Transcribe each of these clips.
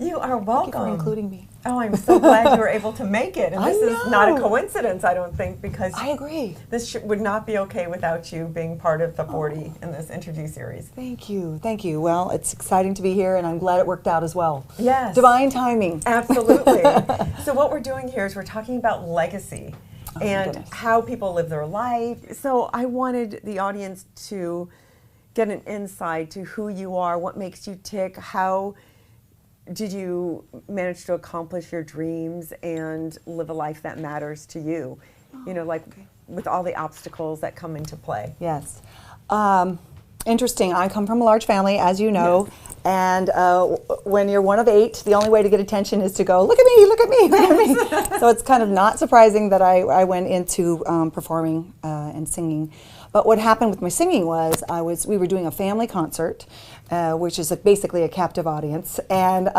You are welcome. Thank you for including me. Oh, I'm so glad you were able to make it. And I this know. is not a coincidence, I don't think, because I agree. this would not be okay without you being part of the 40 in this interview series. Thank you. Thank you. Well, it's exciting to be here, and I'm glad it worked out as well. Yes. Divine timing. Absolutely. So what we're doing here is we're talking about legacy and goodness. how people live their life. So I wanted the audience to get an insight to who you are, what makes you tick, how did you manage to accomplish your dreams and live a life that matters to you? You know, like with all the obstacles that come into play. Yes. Interesting. I come from a large family, as you know, Yes. and when you're one of 8, the only way to get attention is to go, look at me, look at me, look at me. So it's kind of not surprising that I went into performing and singing. But what happened with my singing was we were doing a family concert, which is basically a captive audience, and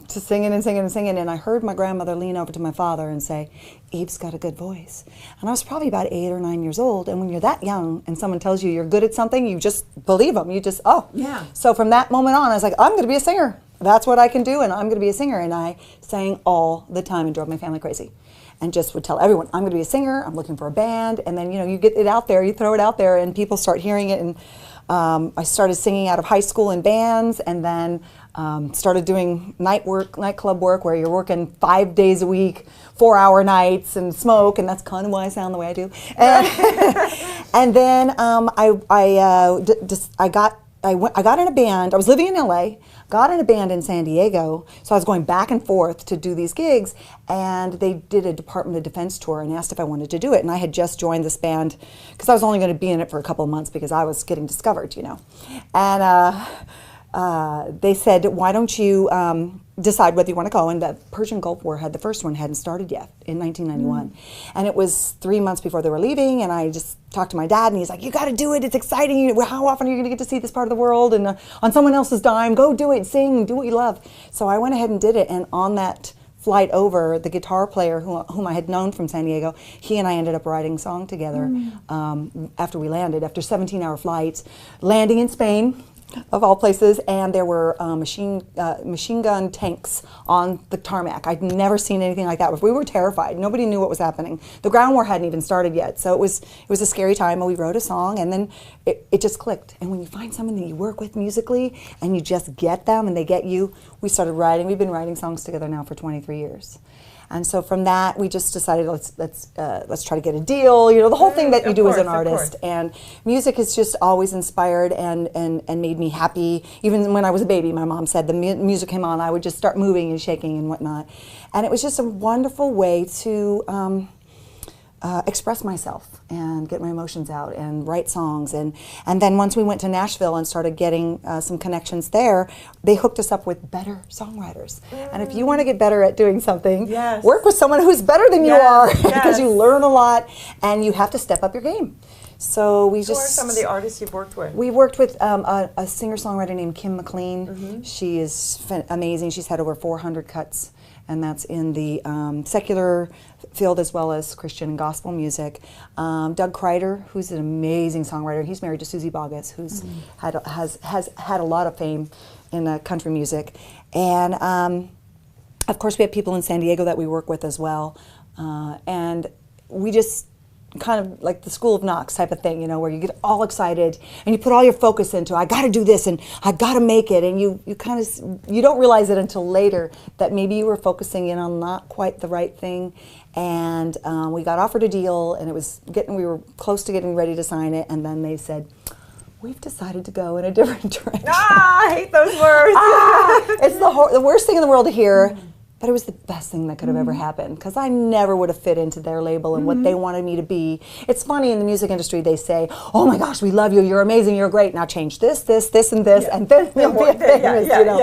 just singing and singing and singing. And I heard my grandmother lean over to my father and say, "Eve's got a good voice." And I was probably about 8 or 9 years old. And when you're that young and someone tells you you're good at something, you just believe them. You just, oh. Yeah. So from that moment on, I was like, I'm going to be a singer. That's what I can do, and I'm going to be a singer. And I sang all the time and drove my family crazy. And just would tell everyone, I'm going to be a singer, I'm looking for a band, and then, you know, you get it out there, you throw it out there, and people start hearing it, and I started singing out of high school in bands, and then started doing nightclub work, where you're working 5 days a week, 4-hour nights, and smoke, and that's kind of why I sound the way I do. And then I got in a band. I was living in LA, got in a band in San Diego, so I was going back and forth to do these gigs, and they did a Department of Defense tour and asked if I wanted to do it, and I had just joined this band because I was only going to be in it for a couple of months because I was getting discovered, you know. And they said, why don't you decide whether you want to go, and the Persian Gulf War the first one hadn't started yet in 1991. And it was 3 months before they were leaving, and I just talked to my dad, and he's like, you got to do it, it's exciting, how often are you going to get to see this part of the world, and on someone else's dime, go do it, sing, do what you love. So I went ahead and did it, and on that flight over, the guitar player whom I had known from San Diego, he and I ended up writing a song together after we landed, after 17-hour flights, landing in Spain, of all places, and there were machine gun tanks on the tarmac. I'd never seen anything like that before. We were terrified. Nobody knew what was happening. The ground war hadn't even started yet, so it was a scary time. And we wrote a song, and then it just clicked. And when you find someone that you work with musically, and you just get them, and they get you, we started writing. We've been writing songs together now for 23 years. And so from that, we just decided let's try to get a deal. You know, the whole thing that you do as an artist. And music has just always inspired and made me happy. Even when I was a baby, my mom said the music came on, I would just start moving and shaking and whatnot. And it was just a wonderful way to express myself and get my emotions out and write songs. And then once we went to Nashville and started getting some connections there, they hooked us up with better songwriters. And if you want to get better at doing something, work with someone who's better than you are, because you learn a lot and you have to step up your game. So we Who are some of the artists you've worked with? We worked with a singer-songwriter named Kim McLean. She is amazing. She's had over 400 cuts, and that's in the secular field as well as Christian and gospel music. Doug Kreider, who's an amazing songwriter. He's married to Susie Boggess, who's has had a lot of fame in country music. And of course, we have people in San Diego that we work with as well. And we just kind of like the School of Knox type of thing, you know, where you get all excited and you put all your focus into, I got to do this and I got to make it, and you kind of, you don't realize it until later that maybe you were focusing in on not quite the right thing. And we got offered a deal, and we were close to getting ready to sign it, and then they said, we've decided to go in a different direction. I hate those words. It's the worst thing in the world to hear. But it was the best thing that could have ever happened, because I never would have fit into their label and what they wanted me to be. It's funny, in the music industry they say, oh my gosh, we love you, you're amazing, you're great, now change this, this, this, and this, and then you'll be famous, you know.